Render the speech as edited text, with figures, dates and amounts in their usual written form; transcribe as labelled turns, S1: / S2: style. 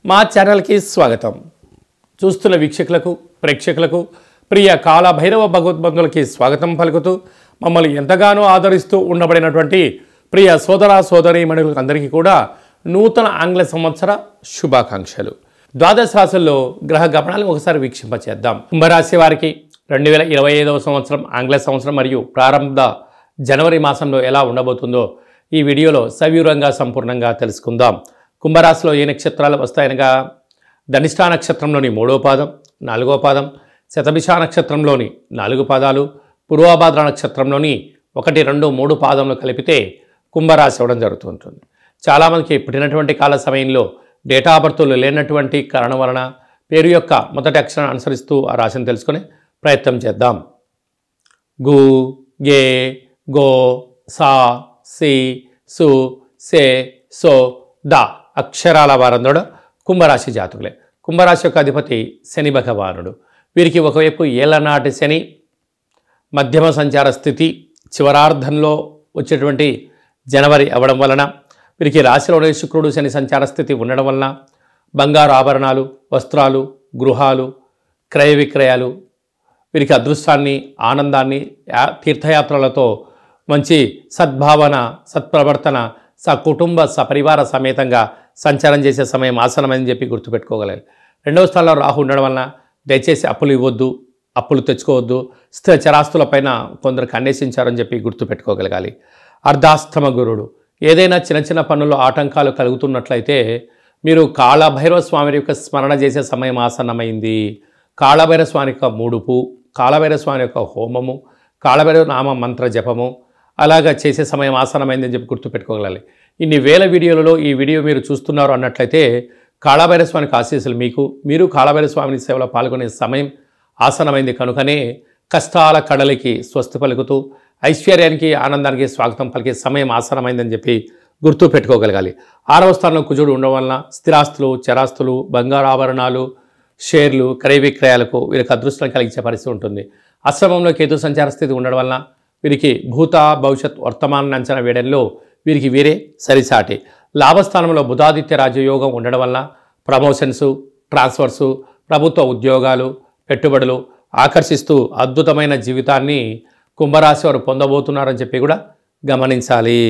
S1: మా ఛానల్కి స్వాగతం. చూస్తున్న వీక్షకులకు ప్రేక్షకులకు ప్రియ కాల భైరవ భగవద్బంధులకి స్వాగతం పలుకుతూ మమ్మల్ని ఎంతగానో ఆదరిస్తూ ఉండబడినటువంటి ప్రియ సోదర సోదరీమణులకు అందరికీ కూడా నూతన ఆంగ్ల సంవత్సర శుభాకాంక్షలు. ద్వాదశ రాశుల్లో గ్రహ గమనాలను ఒకసారి వీక్షింపచేద్దాం. కుంభరాశి వారికి 2025వ సంవత్సరం ఆంగ్ల సంవత్సరం మరియు ప్రారంభ జనవరి మాసంలో ఎలా ఉండబోతుందో ఈ వీడియోలో సవివరంగా సంపూర్ణంగా తెలుసుకుందాం. కుంభరాశిలో ఏ నక్షత్రాలు వస్తాయనగా ధనిష్ఠా నక్షత్రంలోని 3వ పాదం, 4వ పాదం, శతభిష నక్షత్రంలోని 4 పాదాలు, పూర్వభాద్ర నక్షత్రంలోని 1, 2, 3 పాదములు కలిపితే కుంభరాశి అవ్వడం జరుగుతుంటుంది. చాలామందికి పుట్టినటువంటి కాల సమయంలో డేటా ఆఫ్ బర్త్లు లేనటువంటి కారణం వలన పేరు యొక్క మొదటి అక్షరాన్ని అనుసరిస్తూ ఆ రాశిని తెలుసుకునే ప్రయత్నం చేద్దాం. గు, గే, గో, సా, సి, సు, సే, సో, ద అక్షరాల వారందరూ కుంభరాశి జాతకులే. కుంభరాశి యొక్క అధిపతి శని భగవానుడు. వీరికి ఒకవైపు ఏళ్లనాటి శని మధ్యమ సంచార స్థితి చివరార్ధంలో వచ్చేటువంటి జనవరి అవ్వడం వలన వీరికి రాశిలోనే శుక్రుడు శని సంచార స్థితి ఉండడం వలన బంగారు ఆభరణాలు, వస్త్రాలు, గృహాలు, క్రయ విక్రయాలు, వీరికి అదృష్టాన్ని, ఆనందాన్ని, తీర్థయాత్రలతో మంచి సద్భావన, సత్ప్రవర్తన, సకుటుంబ సపరివార సమేతంగా సంచారం చేసే సమయం ఆసనమని చెప్పి గుర్తుపెట్టుకోగలగాలి. 2వ స్థానంలో రాహు ఉండడం వలన దయచేసి అప్పులు ఇవ్వద్దు, అప్పులు తెచ్చుకోవద్దు, స్థిర చరాస్తులపైన కొందరికి అన్వేషించారని చెప్పి గుర్తుపెట్టుకోగలగాలి. అర్ధాష్టమ గురుడు. ఏదైనా చిన్న చిన్న పనుల్లో ఆటంకాలు కలుగుతున్నట్లయితే మీరు కాళభైరవ స్వామి యొక్క స్మరణ చేసే సమయం ఆసన్నమైంది. కాళభైరవ స్వామి యొక్క ముడుపు, కాళభైరవ స్వామి యొక్క హోమము, కాళభైరవ నామ మంత్ర జపము అలాగా చేసే సమయం ఆసనమైందని చెప్పి గుర్తుపెట్టుకోగలగాలి. ఇన్ని వేల వీడియోలలో ఈ వీడియో మీరు చూస్తున్నారు అన్నట్లయితే కాళభైరవ స్వామికి ఆశీస్సులు మీకు, మీరు కాళభైరవ స్వామిని సేవలో పాల్గొనే సమయం ఆసనమైంది కనుకనే కష్టాల కడలికి స్వస్తి పలుకుతూ ఐశ్వర్యానికి, ఆనందానికి స్వాగతం పలికే సమయం ఆసనమైందని చెప్పి గుర్తు పెట్టుకోగలగాలి. 6వ స్థానంలో కుజుడు ఉండడం వలన స్థిరాస్తులు, చరాస్తులు, బంగారు ఆభరణాలు, షేర్లు, క్రయ విక్రయాలకు వీరికి అదృష్టం కలిగించే పరిస్థితి ఉంటుంది. అశ్రమంలో కేతు సంచార స్థితి ఉండడం వలన వీరికి భూత భవిష్యత్ వర్తమానాన్ని అంచనా వేయడంలో వీరికి వీరే సరిసాటి. లాభస్థానంలో బుధాదిత్య రాజయోగం ఉండడం వలన ప్రమోషన్సు, ట్రాన్స్ఫర్సు, ప్రభుత్వ ఉద్యోగాలు, పెట్టుబడులు ఆకర్షిస్తూ అద్భుతమైన జీవితాన్ని కుంభరాశి వారు పొందబోతున్నారని చెప్పి కూడా గమనించాలి.